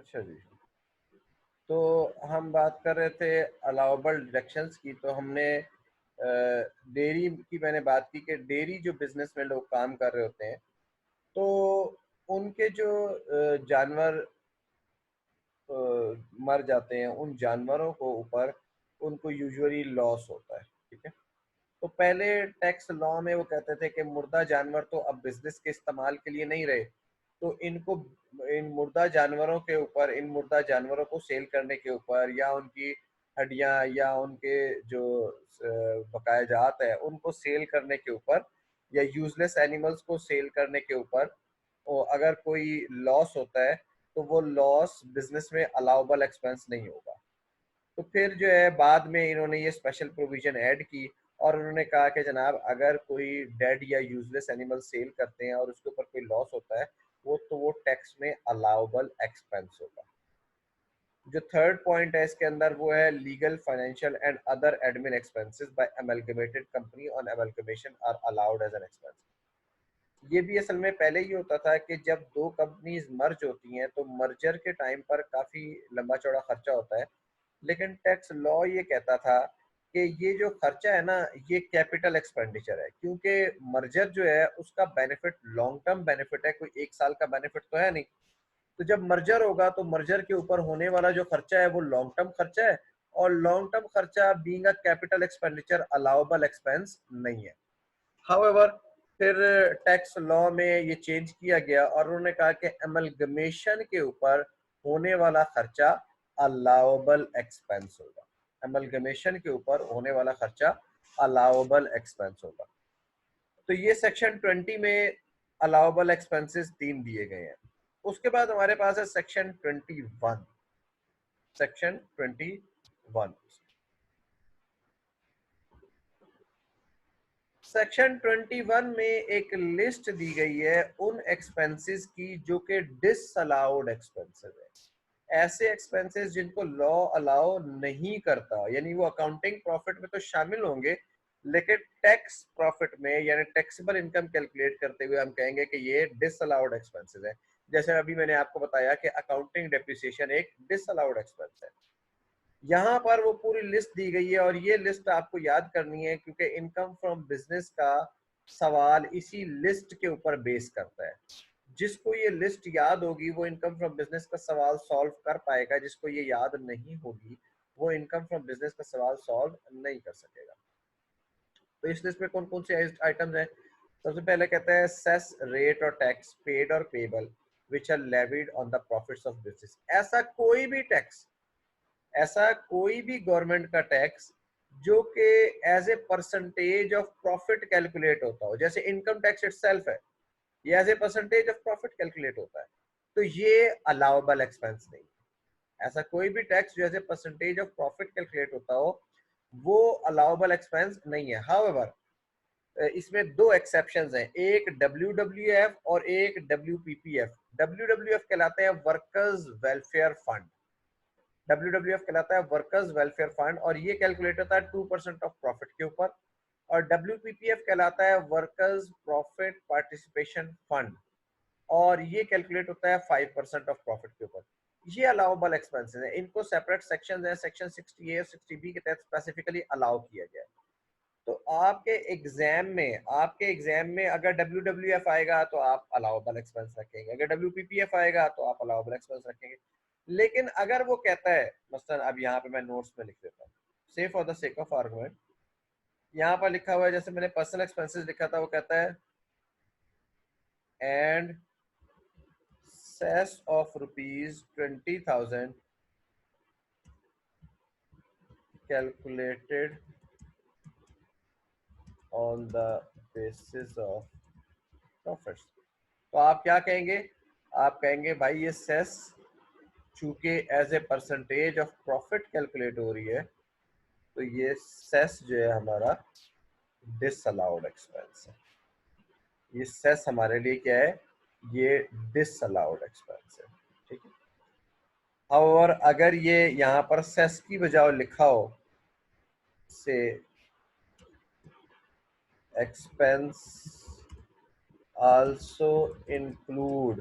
अच्छा जी, तो हम बात कर रहे थे अलाउबल डिडक्शंस की। तो हमने डेयरी की मैंने बात की कि डेयरी जो बिजनेस में लोग काम कर रहे होते हैं, तो उनके जो जानवर मर जाते हैं, उन जानवरों को ऊपर उनको यूजुअली लॉस होता है। ठीक है, तो पहले टैक्स लॉ में वो कहते थे कि मुर्दा जानवर तो अब बिजनेस के इस्तेमाल के लिए नहीं रहे, तो इनको इन मुर्दा जानवरों के ऊपर, इन मुर्दा जानवरों को सेल करने के ऊपर, या उनकी हड्डियां या उनके जो बकाया जात है उनको सेल करने के ऊपर, या यूजलेस एनिमल्स को सेल करने के ऊपर अगर कोई लॉस होता है तो वो लॉस बिजनेस में अलाउबल एक्सपेंस नहीं होगा। तो फिर जो है बाद में इन्होंने ये स्पेशल प्रोविजन ऐड की और उन्होंने कहा कि जनाब अगर कोई डेड या यूजलेस एनिमल सेल करते हैं और उसके ऊपर कोई लॉस होता है, वो टैक्स में अलाउबल एक्सपेंस होगा। जो थर्ड पॉइंट है इसके अंदर वो है legal, financial and other admin expenses by amalgamated company on amalgamation are allowed as an expense. ये भी असल में पहले ही होता था कि जब दो कंपनीज मर्ज होती हैं तो मर्जर के टाइम पर काफ़ी लंबा चौड़ा खर्चा होता है, लेकिन टैक्स लॉ ये कहता था कि ये जो खर्चा है ना, ये कैपिटल एक्सपेंडिचर है, क्योंकि मर्जर जो है उसका बेनिफिट लॉन्ग टर्म बेनिफिट है, कोई एक साल का बेनिफिट तो है नहीं। तो जब मर्जर होगा तो मर्जर के ऊपर होने वाला जो खर्चा है वो लॉन्ग टर्म खर्चा है, और लॉन्ग टर्म खर्चा being a capital expenditure allowable expense नहीं है। हाउएवर फिर टैक्स लॉ में ये चेंज किया गया और उन्होंने कहा कि अमलगमेशन के ऊपर होने वाला खर्चा अलाउबल एक्सपेंस होगा। अमलगमेशन के ऊपर होने वाला खर्चा अलाउबल एक्सपेंस होगा। तो ये सेक्शन 20 में अलाउबल एक्सपेंसेस 3 दिए गए हैं। उसके बाद हमारे पास है सेक्शन 21। सेक्शन 21, सेक्शन 21 में एक लिस्ट दी गई है उन एक्सपेंसेस की जो कि डिसअलाउड एक्सपेंसेस है। ऐसे एक्सपेंसेस जिनको लॉ अलाउ नहीं करता, यानी वो अकाउंटिंग प्रॉफिट में तो शामिल होंगे, लेकिन टैक्स प्रॉफिट में यानी टैक्सेबल इनकम कैलकुलेट करते हुए हम कहेंगे कि ये डिसअलाउड एक्सपेंसेस है। जैसे अभी मैंने आपको बताया कि अकाउंटिंग डेप्रिसिएशन एक डिसअलाउड एक्सपेंस है। यहाँ पर वो पूरी लिस्ट दी गई है और ये लिस्ट आपको याद करनी है, क्योंकि इनकम फ्रॉम बिजनेस का सवाल इसी लिस्ट के ऊपर बेस करता है। जिसको ये लिस्ट याद होगी वो इनकम फ्रॉम बिजनेस का सवाल सॉल्व कर पाएगा, जिसको ये याद नहीं होगी वो इनकम फ्रॉम बिजनेस का सवाल सॉल्व नहीं कर सकेगा। तो इस लिस्ट में कौन कौन से आइटम्स हैं? सबसे पहले कहता है सेस, रेट और टैक्स पेड और payable which are levied on the profits of business. ऐसा कोई भी गवर्नमेंट का टैक्स जो कि as a percentage of profit calculate होता हो, जैसे इनकम टैक्स इटसेल्फ है, ये as a percentage of profit calculate होता है, तो ये अलाउबल एक्सपेंस नहीं है। ऐसा कोई भी टैक्स जो as a percentage of profit calculate होता हो वो अलाउबल एक्सपेंस नहीं है। हाउएवर इसमें दो एक्सेप्शंस हैं, एक WWF और एक WPPF। WWF कहलाते हैं वर्कर्स वेलफेयर फंड, WWF कहलाता है वर्कर्स वेलफेयर फंड, और ये कैलकुलेट होता है 2% ऑफ प्रॉफिट के ऊपर। और WPPF कहलाता है वर्कर्स प्रॉफिट पार्टिसिपेशन फंड, और ये कैलकुलेट होता है 5% ऑफ प्रॉफिट के ऊपर। ये अलाउबल एक्सपेंसेस है, इनको सेपरेट सेक्शन है, सेक्शन 60A और 60B के तहत स्पेसिफिकली अलाउ किया गया है। तो आपके एग्जाम में अगर WWF आएगा तो आप अलाउबल एक्सपेंस रखेंगे, अगर WPPF आएगा तो आप अलाउबल एक्सपेंस रखेंगे। लेकिन अगर वो कहता है, मसलन अब यहाँ पे मैं नोट्स में लिख देता हूँ से for the sake of argument, यहाँ पर लिखा हुआ है, जैसे मैंने पर्सनल एक्सपेंसेस लिखा था, वो कहता है and cess of ₹20,000 calculated on the basis of profits. तो आप क्या कहेंगे? आप कहेंगे भाई ये सेस चूंकि as a percentage of profit calculate हो रही है, तो ये सेस जो है हमारा डिसअलाउड एक्सपेंस है। ये सेस हमारे लिए क्या है? ये डिसअलाउड एक्सपेंस है। ठीक है, और अगर ये यहाँ पर सेस की बजाय लिखा हो से expense also include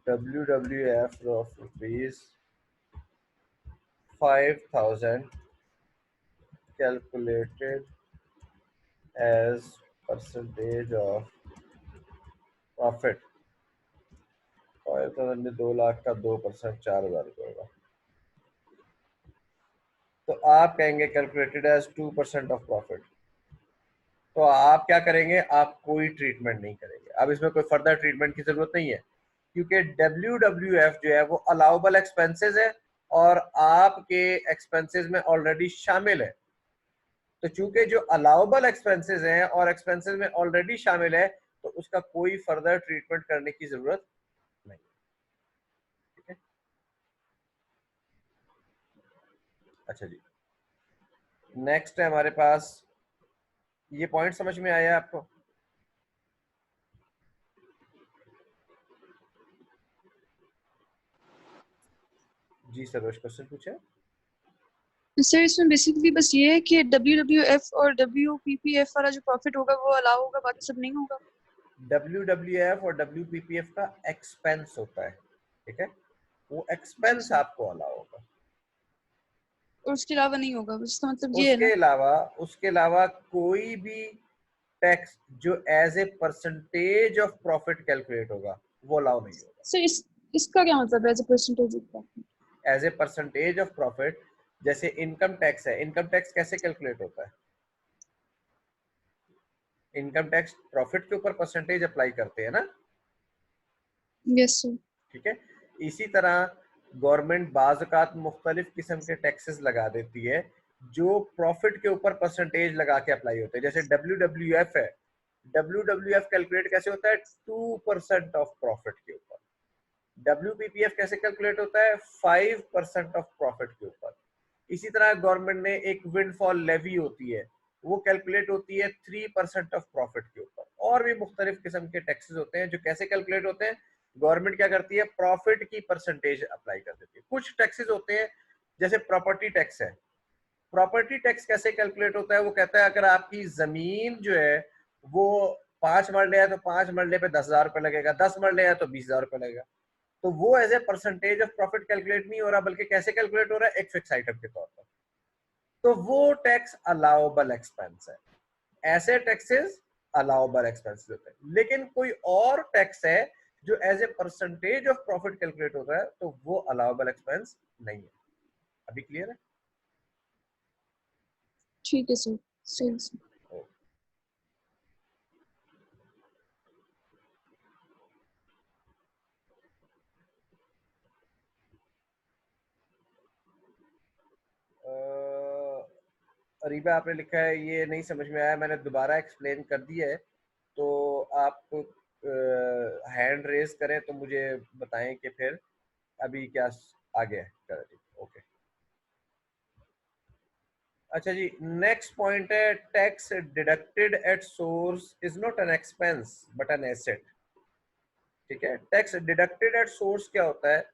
WWF of rupees 5,000 calculated as percentage of profit. 5,000 में 2 लाख का 2% 4,000 रुपये होगा। तो आप कहेंगे कैलकुलेटेड एज 2% ऑफ प्रॉफिट। तो आप क्या करेंगे, आप कोई ट्रीटमेंट नहीं करेंगे। अब इसमें कोई फर्दर ट्रीटमेंट की जरूरत नहीं है, क्योंकि WWF जो है वो अलाउबल एक्सपेंसेस है और आपके एक्सपेंसेस में ऑलरेडी शामिल है। तो चूंकि जो अलाउबल एक्सपेंसेस हैं और एक्सपेंसेस में ऑलरेडी शामिल है, तो उसका कोई फर्दर ट्रीटमेंट करने की जरूरत नहीं। ठीक है, अच्छा जी, नेक्स्ट है हमारे पास, ये पॉइंट समझ में आया आपको? जी सरोज, क्वेश्चन पूछे। सर इसमें बेसिकली बस ये है कि WWF और WPPF वाला जो प्रॉफिट होगा वो अलाउ होगा, बाकी सब नहीं होगा। WWF और WPPF का एक्सपेंस होता है, ठीक है, वो एक्सपेंस आपको अलाउ होगा, और उसके अलावा नहीं होगा, इसका मतलब ये है ना। उसके अलावा कोई भी टैक्स जो as a percentage of profit calculate होगा वो अलाउ नहीं होगा। सर इसका क्या मतलब है as a percentage of profit? As a percentage of profit, जैसे इनकम टैक्स है, इनकम टैक्स कैसे कैलकुलेट होता है? इनकम टैक्स प्रॉफिट के ऊपर परसेंटेज अप्लाई करते हैं ना। Yes sir. ठीक है, इसी तरह गवर्नमेंट बाज़ औक़ात मुख्तलिफ किस्म के टैक्सेस लगा देती है जो प्रॉफिट के ऊपर परसेंटेज लगा के अप्लाई होते हैं। जैसे WWF है, WWF कैलकुलेट कैसे होता है? 2% ऑफ प्रॉफिट के ऊपर। WPPF कैसे कैलकुलेट होता है? 5% ऑफ प्रॉफिट के ऊपर। इसी तरह गवर्नमेंट ने एक विंडफॉल लेवी होती है, वो कैलकुलेट होती है 3% ऑफ प्रॉफिट के ऊपर। और भी मुख्तलिफ किस्म के टैक्सेस होते हैं जो कैसे कैलकुलेट होते हैं, गवर्नमेंट क्या करती है, प्रॉफिट की परसेंटेज अप्लाई कर देती है। कुछ टैक्सेस होते हैं जैसे प्रॉपर्टी टैक्स है, प्रॉपर्टी टैक्स कैसे कैलकुलेट होता है, वो कहता है अगर आपकी जमीन जो है वो 5 मरले है तो 5 मरले पे 10,000 रुपये लगेगा, 10 मरले है तो 20,000 रुपये लगेगा। तो वो as a percentage of profit calculate नहीं हो रहा, बल्कि कैसे कैलकुलेट हो रहा है, एक फिक्स आइटम के तौर पर। तो वो टैक्स अलाउबल एक्सपेंस है। ऐसे टैक्सेस अलाउबल एक्सपेंसेस होते हैं। लेकिन कोई और टैक्स है जो as a percentage of profit calculate होता है, तो वो अलाउबल एक्सपेंस नहीं है। अभी क्लियर है? ठीक है सर, सही सर। अरीबा आपने लिखा है ये नहीं समझ में आया, मैंने दोबारा एक्सप्लेन कर दिया है, तो आप हैंड रेज करें तो मुझे बताएं कि फिर अभी क्या आगे है। ओके, अच्छा जी, नेक्स्ट पॉइंट है tax deducted at source is not an expense but an asset. ठीक है, टैक्स डिडक्टेड एट सोर्स क्या होता है?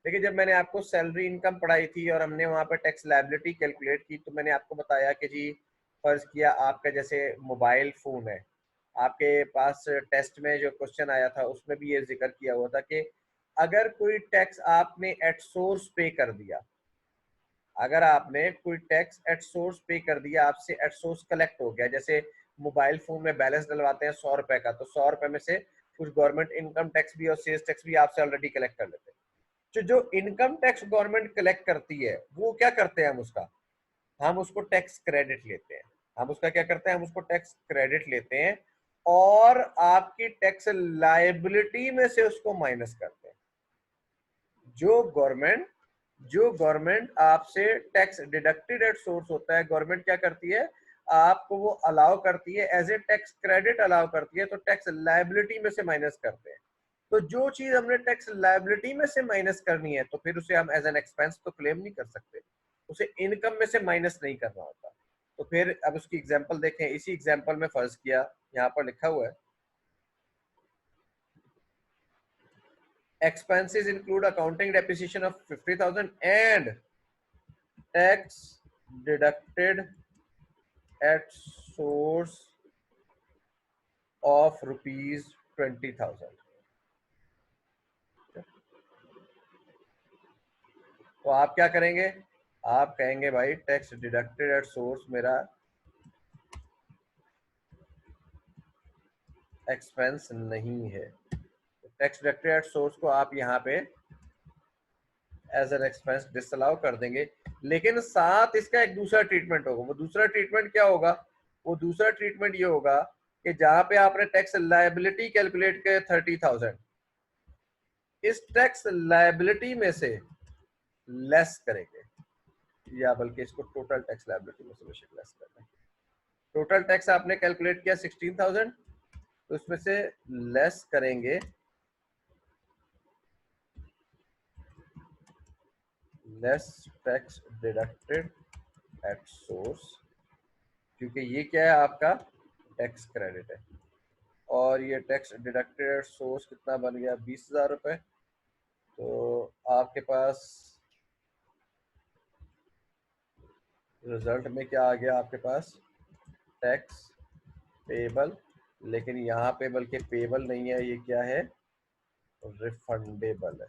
देखिए, जब मैंने आपको सैलरी इनकम पढ़ाई थी और हमने वहां पर टैक्स लायबिलिटी कैलकुलेट की, तो मैंने आपको बताया कि जी फर्ज किया आपका जैसे मोबाइल फोन है, आपके पास टेस्ट में जो क्वेश्चन आया था उसमें भी ये जिक्र किया हुआ था कि अगर कोई टैक्स आपने एट सोर्स पे कर दिया, अगर आपने कोई टैक्स एट सोर्स पे कर दिया, आपसे एट सोर्स कलेक्ट हो गया, जैसे मोबाइल फोन में बैलेंस डलवाते हैं 100 रुपए का, तो 100 रुपए में से कुछ गवर्नमेंट इनकम टैक्स भी और सेल्स टैक्स भी आपसे ऑलरेडी कलेक्ट कर लेते हैं। जो इनकम टैक्स गवर्नमेंट कलेक्ट करती है वो क्या करते हैं, हम उसको टैक्स क्रेडिट लेते हैं। हम उसका क्या करते हैं, हम उसको टैक्स क्रेडिट लेते हैं और आपकी टैक्स लायबिलिटी में से उसको माइनस करते हैं। जो गवर्नमेंट आपसे टैक्स डिडक्टेड एट सोर्स होता है, गवर्नमेंट क्या करती है, आपको वो अलाउ करती है as a tax credit allow करती है, तो टैक्स लायबिलिटी में से माइनस करते हैं। तो जो चीज हमने टैक्स लायबिलिटी में से माइनस करनी है, तो फिर उसे हम एज एन एक्सपेंस तो क्लेम नहीं कर सकते, उसे इनकम में से माइनस नहीं करना होता। तो फिर अब उसकी एग्जांपल देखें। इसी एग्जांपल में फर्ज किया, यहाँ पर लिखा हुआ है expenses include accounting depreciation of 50,000 and tax deducted at source of rupees 20,000। तो आप क्या करेंगे, आप कहेंगे भाई टैक्स डिडक्टेड एट सोर्स मेरा एक्सपेंस नहीं है। टैक्स डिडक्टेड एट सोर्स को आप यहाँ पे एज एन एक्सपेंस डिसअलाउ कर देंगे, लेकिन साथ इसका एक दूसरा ट्रीटमेंट होगा। वो दूसरा ट्रीटमेंट क्या होगा, वो दूसरा ट्रीटमेंट ये होगा कि जहां पे आपने टैक्स लायबिलिटी कैलकुलेट किया 30,000, इस टैक्स लायबिलिटी में से लेस करेंगे, या बल्कि इसको टोटल टैक्स लायबिलिटी में से बेशक लेस करना है। टोटल टैक्स आपने कैलकुलेट किया 16,000, तो उसमें से लेस करेंगे less tax deducted at source, क्योंकि ये क्या है, आपका टैक्स क्रेडिट है। और ये टैक्स डिडक्टेड एट सोर्स कितना बन गया, 20,000 रुपये। तो आपके पास रिजल्ट में क्या आ गया, आपके पास टैक्स पेबल, लेकिन यहाँ पे बल्कि पेबल नहीं है, ये क्या है, रिफंडेबल है।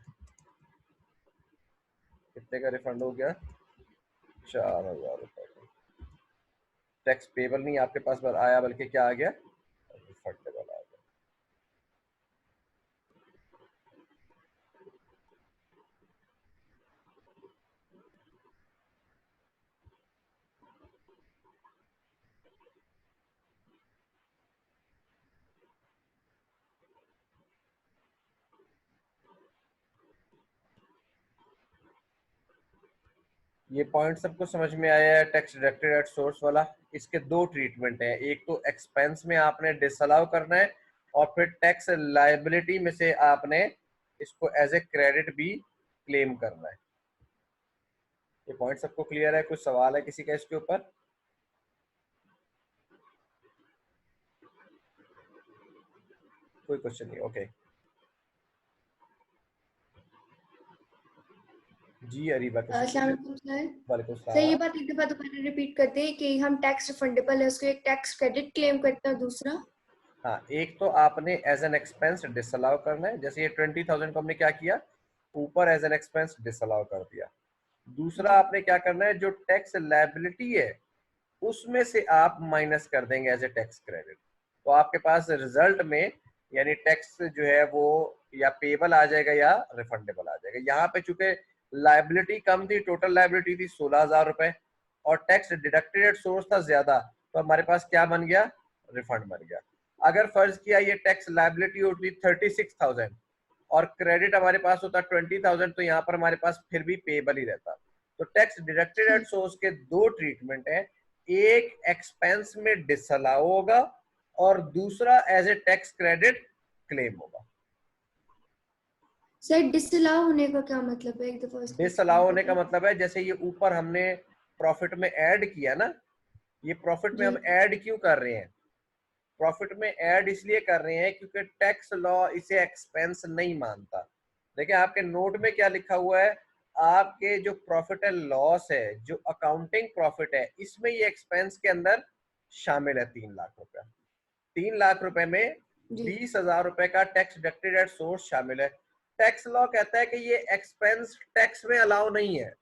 कितने का रिफंड हो गया, 4,000 रुपये का। टैक्स पेबल नहीं आपके पास आया, बल्कि क्या आ गया, रिफंडेबल आ गया। ये पॉइंट सबको समझ में आया है, टैक्स डिडक्टेड एट सोर्स वाला। इसके दो ट्रीटमेंट हैं, एक तो एक्सपेंस में आपने डिसअलाउ करना है, और फिर टैक्स लायबिलिटी में से आपने इसको एज ए क्रेडिट भी क्लेम करना है। ये पॉइंट सबको क्लियर है, कुछ सवाल है किसी का इसके ऊपर? कोई क्वेश्चन नहीं, ओके। जी अरीबा, अस्सलाम वालेकुम सर। वालेकुम सर ये सलाम। बात एक दफा दोबारा रिपीट करते हैं कि हम टैक्स रिफंडेबल है उसको एक टैक्स क्रेडिट क्लेम करते हैं, दूसरा हाँ, एक तो आपने एज एन एक्सपेंस डिसअलाउ करना है, जैसे ये 20,000 को हमने क्या किया, ऊपर एज एन एक्सपेंस डिसअलाउ कर दिया। दूसरा आपने क्या करना है, जो टैक्स लायबिलिटी है उसमें से आप माइनस कर देंगे एज ए टैक्स क्रेडिट। तो आपके पास रिजल्ट में यानी टैक्स जो है वो या पेबल आ जाएगा या रिफंडेबल आ जाएगा। यहाँ पे चूंकि लायबिलिटी कम थी, टोटल लायबिलिटी थी 16,000 रुपए, और टैक्स डिडक्टेड सोर्स था ज्यादा, तो हमारे पास क्या बन गया, रिफंड बन गया। अगर फर्ज किया ये टैक्स लायबिलिटी होती 36,000 और क्रेडिट हमारे पास होता 20,000, तो यहाँ पर हमारे पास फिर भी पेबल ही रहता। तो टैक्स डिडक्टेड एट सोर्स के दो ट्रीटमेंट है, एक एक्सपेंस में डिसअलाउ होगा और दूसरा as a tax credit claim होगा। सर डिसअलाउ होने का क्या मतलब है, एक दफा उसको डिसअलाउ explain होने का करिए। मतलब है, जैसे ये ऊपर हमने प्रॉफिट में ऐड किया ना, ये प्रॉफिट में जी हम ऐड क्यों कर रहे हैं, प्रॉफिट में ऐड इसलिए कर रहे हैं क्योंकि टैक्स लॉ इसे एक्सपेंस नहीं मानता। देखिए आपके नोट में क्या लिखा हुआ है, आपके जो प्रॉफिट एंड लॉस है, जो अकाउंटिंग प्रॉफिट है, इसमें ये एक्सपेंस के अंदर शामिल है 3 लाख रुपया। 3 लाख रुपए में जी 20,000 रुपए का टैक्स डिडक्टेड एट सोर्स शामिल है। टैक्स लॉ कहता है कि ये एक्सपेंस टैक्स में अलाउ नहीं है,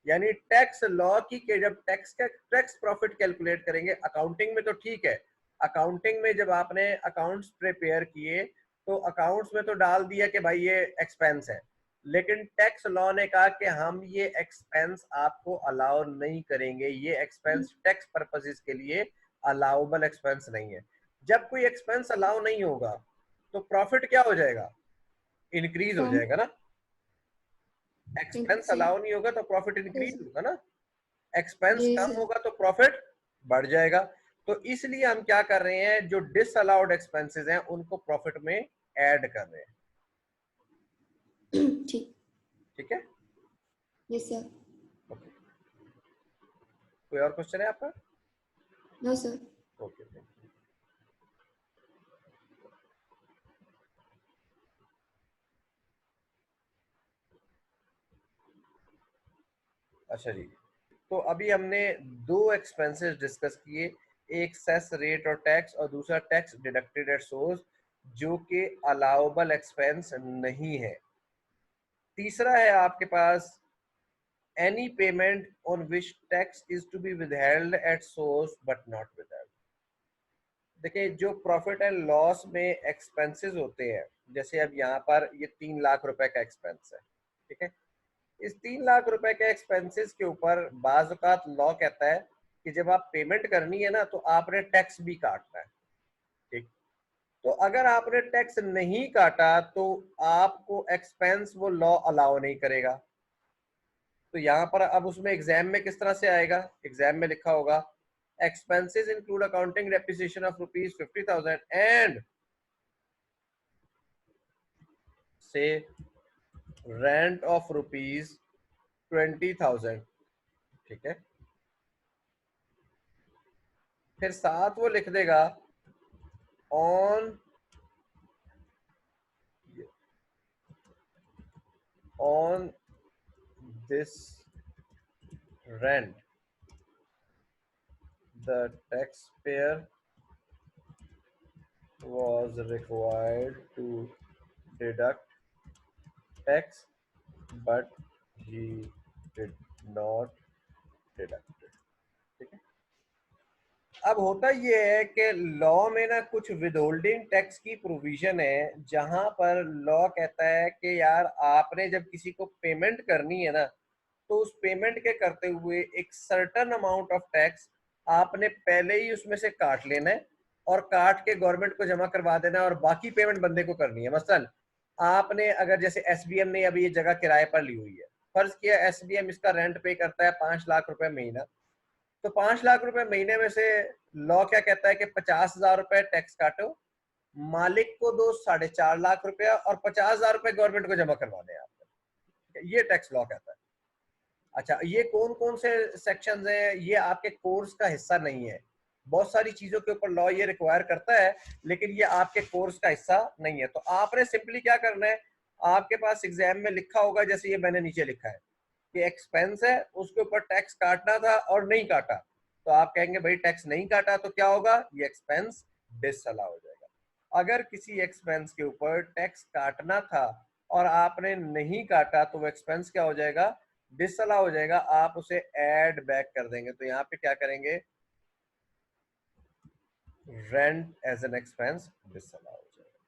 यानी टैक्स लॉ की के जब टैक्स प्रॉफिट कैलकुलेट करेंगे, अकाउंटिंग में तो ठीक है, अकाउंटिंग में जब आपने अकाउंट्स प्रिपेयर किए तो अकाउंट्स में तो डाल दिया कि भाई ये एक्सपेंस है, लेकिन टैक्स लॉ ने कहा कि हम ये एक्सपेंस आपको अलाउ नहीं करेंगे, ये एक्सपेंस टैक्स पर्पसेस के लिए अलाउबल एक्सपेंस नहीं है। जब कोई एक्सपेंस अलाउ नहीं होगा तो प्रॉफिट क्या हो जाएगा, इंक्रीज हो कम जाएगा ना। एक्सपेंस सही अलाउ नहीं होगा तो प्रॉफिट सही इंक्रीज सर। होगा ना, एक्सपेंस जी कम सर होगा तो प्रॉफिट बढ़ जाएगा। तो इसलिए हम क्या कर रहे हैं, जो डिसअलाउड एक्सपेंसेस हैं उनको प्रॉफिट में ऐड कर रहे हैं। ठीक ठीक है, यस सर। ओके। कोई और क्वेश्चन है आपका? No sir. Okay, thank you. अच्छा जी, तो अभी हमने दो एक्सपेंसेस डिस्कस किए, एक सेस रेट और टैक्स, और दूसरा टैक्स डिडक्टेड एट सोर्स, जो कि अलाउबल एक्सपेंस नहीं है। तीसरा है आपके पास any payment on which tax is to be withheld at source but not withheld. देखिए जो प्रॉफिट एंड लॉस में एक्सपेंसेस होते हैं, जैसे अब यहाँ पर ये 3 लाख रुपए का एक्सपेंस है, ठीक है, इस 3 लाख रुपए के एक्सपेंसेस के ऊपर बाज़ औक़ात लॉ कहता है कि जब आप पेमेंट करनी है ना तो आपने टैक्स भी काटना है, ठीक। तो अगर आपने टैक्स नहीं काटा तो आपको एक्सपेंस वो लॉ अलाउ नहीं करेगा। तो यहाँ पर अब उसमें एग्जाम में किस तरह से आएगा, एग्जाम में लिखा होगा expenses include accounting depreciation of rupees 50,000 and say rent of rupees 20,000, ठीक है। फिर साथ वो लिख देगा on this rent the taxpayer was required to deduct tax but he did not deduct it, ठीक है। अब होता ये है कि लॉ में ना कुछ विदहोल्डिंग टैक्स की प्रोविजन है, जहां पर लॉ कहता है कि यार आपने जब किसी को पेमेंट करनी है ना तो उस पेमेंट के करते हुए एक सर्टेन अमाउंट ऑफ टैक्स आपने पहले ही उसमें से काट लेना है और काट के गवर्नमेंट को जमा करवा देना है और बाकी पेमेंट बंदे को करनी है। मसलन आपने अगर जैसे एसबीएम ने अभी ये जगह किराए पर ली हुई है, फर्ज किया एसबीएम इसका रेंट पे करता है 5 लाख रुपए महीना, तो 5 लाख रुपए महीने में से लॉ क्या कहता है कि 50,000 रुपए टैक्स काटो, मालिक को दो 4.5 लाख रुपया और 50,000 रुपए गवर्नमेंट को जमा करवाने हैं आपने, ये टैक्स लॉ कहता है। अच्छा, ये कौन कौन से सेक्शंस हैं, ये आपके कोर्स का हिस्सा नहीं है। बहुत सारी चीजों के ऊपर लॉ ये रिक्वायर करता है लेकिन ये आपके कोर्स का हिस्सा नहीं है। तो आपने सिंपली क्या करना है, आपके पास एग्जाम में लिखा होगा जैसे ये मैंने नीचे लिखा है कि एक्सपेंस है, उसके ऊपर टैक्स काटना था और नहीं काटा, तो आप कहेंगे भाई टैक्स नहीं काटा तो क्या होगा, ये एक्सपेंस डिसअलाउ हो जाएगा। अगर किसी एक्सपेंस के ऊपर टैक्स काटना था और आपने नहीं काटा तो वो एक्सपेंस क्या हो जाएगा, डिसअलाउ हो जाएगा, आप उसे ऐड बैक कर देंगे। तो यहाँ पे क्या करेंगे, rent as an expense disallow हो जाएगा।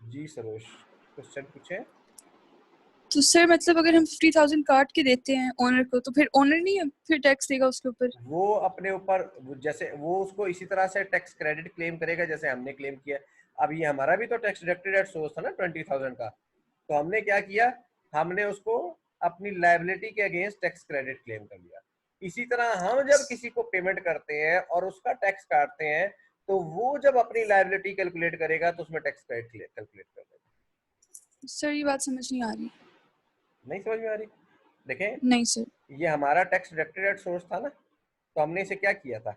जी सरोज, क्वेश्चन पूछे। तो सर मतलब अगर हम 50,000 काट के देते हैं ओनर को तो फिर ओनर नहीं है फिर टैक्स देगा उसके ऊपर? वो अपने ऊपर जैसे वो उसको इसी तरह से टैक्स क्रेडिट क्लेम करेगा जैसे हमने क्लेम किया। अब ये हमारा भी तो टैक्स डिडक्टेड एट सोर्स था ना 20,000 का, तो हमने क्या किया, हमने उसको अपनी लायबिलिटी के अगेंस्ट टैक्स क्रेडिट क्लेम कर लिया। इसी तरह हम जब किसी को पेमेंट करते हैं और उसका टैक्स काटते हैं तो वो जब अपनी लायबिलिटी कैलकुलेट करेगा तो उसमें टैक्स क्रेडिट कैलकुलेट कर देगा। सर ये बात समझ नहीं आ रही। नहीं समझ में आ रही? देखें, नहीं सर, ये हमारा टैक्स डिडक्टेड एट सोर्स था ना, तो हमने इसे क्या किया था।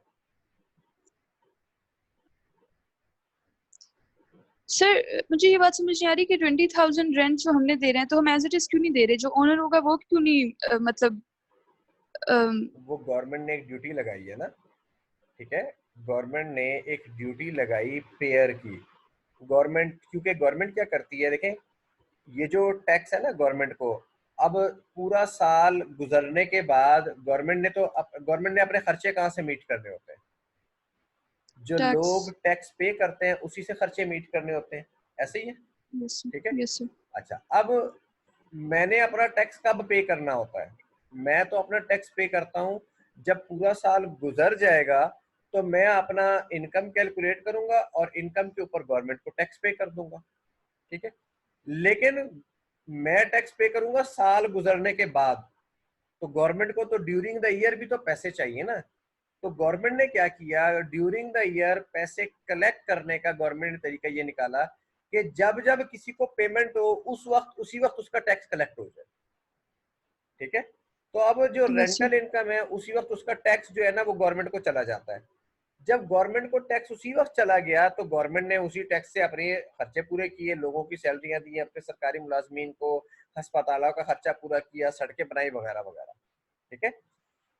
सर मुझे ये बात समझ नहीं आ रही कि 20,000 रेंट जो हमने दे रहे हैं तो हम एज इट इज क्यों नहीं दे रहे, जो ओनर होगा वो क्यों नहीं मतलब वो गवर्नमेंट ने एक ड्यूटी लगाई है ना, ठीक है, गवर्नमेंट ने एक ड्यूटी लगाई पेयर की। गवर्नमेंट, क्योंकि गवर्नमेंट क्या करती है, देखें ये जो टैक्स है ना गवर्नमेंट को, अब पूरा साल गुजरने के बाद गवर्नमेंट ने अपने खर्चे कहाँ से मीट करने होते हैं, जो लोग टैक्स पे करते हैं उसी से खर्चे मीट करने होते हैं, ऐसे ही है, ठीक है। Yes sir. अच्छा, अब मैंने अपना टैक्स कब पे करना होता है, मैं तो अपना टैक्स पे करता हूँ जब पूरा साल गुजर जाएगा तो मैं अपना इनकम कैलकुलेट करूंगा और इनकम के ऊपर गवर्नमेंट को टैक्स पे कर दूंगा, ठीक है। लेकिन मैं टैक्स पे करूंगा साल गुजरने के बाद, तो गवर्नमेंट को तो ड्यूरिंग द ईयर भी तो पैसे चाहिए ना। तो गवर्नमेंट ने क्या किया, ड्यूरिंग द ईयर पैसे कलेक्ट करने का गवर्नमेंट ने तरीका ये निकाला कि जब जब किसी को पेमेंट हो उसी वक्त उसका टैक्स कलेक्ट हो जाए, ठीक है। तो अब जो रेंटल इनकम है उसी वक्त उसका टैक्स जो है ना वो गवर्नमेंट को चला जाता है। जब गवर्नमेंट को टैक्स उसी वक्त चला गया तो गवर्नमेंट ने उसी टैक्स से अपने खर्चे पूरे किए, लोगों की सैलरियां दी, अपने सरकारी मुलाजमीन को अस्पतालों का खर्चा पूरा किया, सड़कें बनाई वगैरह वगैरह, ठीक है।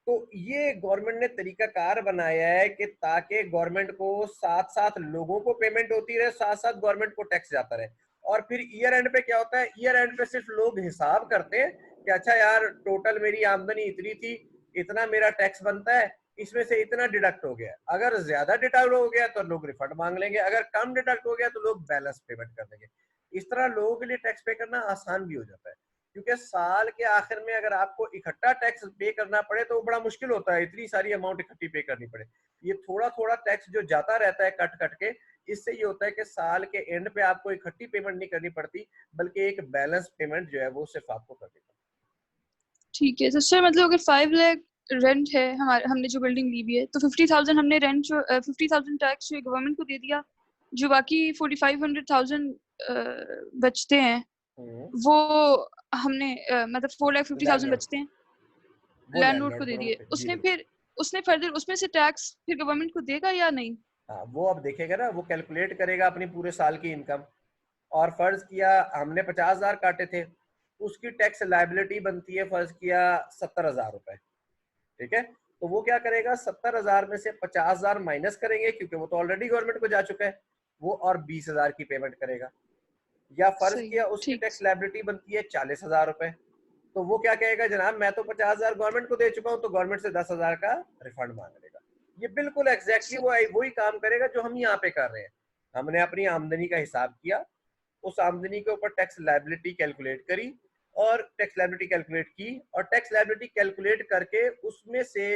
तो ये गवर्नमेंट ने तरीकाकार बनाया है कि ताकि गवर्नमेंट को साथ साथ लोगों को पेमेंट होती रहे, साथ साथ गवर्नमेंट को टैक्स जाता रहे। और फिर ईयर एंड पे क्या होता है, ईयर एंड पे सिर्फ लोग हिसाब करते हैं कि अच्छा यार टोटल मेरी आमदनी इतनी थी, इतना मेरा टैक्स बनता है, इसमें से इतना डिडक्ट हो गया। अगर ज्यादा डिडक्ट हो गया तो लोग रिफंड मांग लेंगे, अगर कम डिडक्ट हो गया तो लोग बैलेंस पेमेंट कर देंगे। इस तरह लोगों के लिए टैक्स पे करना आसान भी हो जाता है, क्योंकि साल के आखिर में अगर आपको इकट्ठा टैक्स पे करना पड़े तो बड़ा मुश्किल होता है, इतनी सारी अमाउंट इकट्ठी पे करनी पड़े। ये थोड़ा थोड़ा टैक्स जो जाता रहता है कट कट के, इससे ये होता है कि साल के एंड पे आपको इकट्ठी पेमेंट नहीं करनी पड़ती, बल्कि एक बैलेंस पेमेंट जो है वो सिर्फ आपको करनी पड़ती है। ठीक है। तो सर मतलब अगर 5 लाख रेंट है हमारे, हमने जो बिल्डिंग ली हुई है, तो 50,000 हमने रेंट जो 50,000 टैक्स जो गवर्नमेंट को दे दिया, जो बाकी 4500,000 बचते हैं वो हमने मतलब 4,50,000 लैंडलॉर्ड, बचते हैं वो लैंडलॉर्ड को लैंडलॉर्ड दे को, दिए। जी उसने बिल्कुल। फिर उसने फर्दर उसमें से टैक्स फिर गवर्नमेंट को देगा या नहीं? हाँ, वो अब देखेगा ना, वो कैलकुलेट करेगा अपनी पूरे साल की इनकम, और फर्ज किया हमने 50,000 काटे थे, उसकी टैक्स लाइबिलिटी बनती है फर्ज किया 70,000 रुपए, ठीक है। तो वो क्या करेगा, 70,000 में से 50,000 माइनस करेंगे, क्योंकि वो तो ऑलरेडी गवर्नमेंट को जा चुका है वो, और 20,000 की पेमेंट करेगा। या फर्ज सही किया है, उसकी ठीक। टैक्स लाइबिलिटी बनती है 40,000 रुपए, तो वो क्या कहेगा, जनाब मैं तो 50,000 गवर्नमेंट को दे चुका हूँ, तो गवर्नमेंट से 10,000 का रिफंड मांग लेगा। ये बिल्कुल एग्जैक्टली वही काम करेगा जो हम यहाँ पे कर रहे हैं। हमने अपनी आमदनी का हिसाब किया, उस आमदनी के ऊपर टैक्स लाइबिलिटी कैलकुलेट करी, और टैक्स लाइबिलिटी कैलकुलेट की, और टैक्स लाइबिलिटी कैलकुलेट करके उसमें से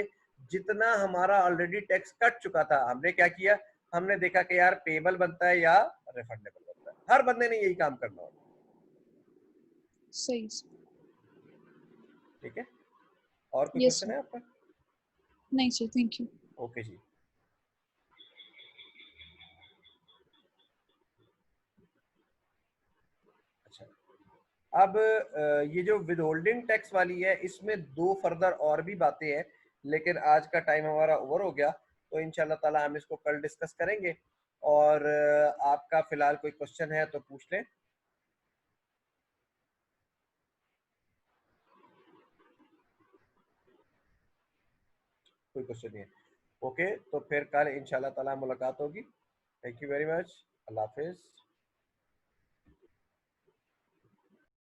जितना हमारा ऑलरेडी टैक्स कट चुका था, हमने क्या किया, हमने देखा कि यार पेबल बनता है या रिफंडेबल बनता है। हर बंदे ने यही काम करना होगा, सही। ठीक है। और कोई यस क्वेश्चन सर। है आपका? नहीं सर, थैंक यू। ओके जी। अच्छा, अब ये जो विदहोल्डिंग टैक्स वाली है, इसमें दो फर्दर और भी बातें हैं, लेकिन आज का टाइम हमारा ओवर हो गया, तो इंशाल्लाह ताला हम इसको कल डिस्कस करेंगे। और आपका फिलहाल कोई क्वेश्चन है तो पूछ लें। कोई क्वेश्चन नहीं है, ओके, तो फिर कल इंशाल्लाह ताला मुलाकात होगी। Thank you very much, Allah Hafiz.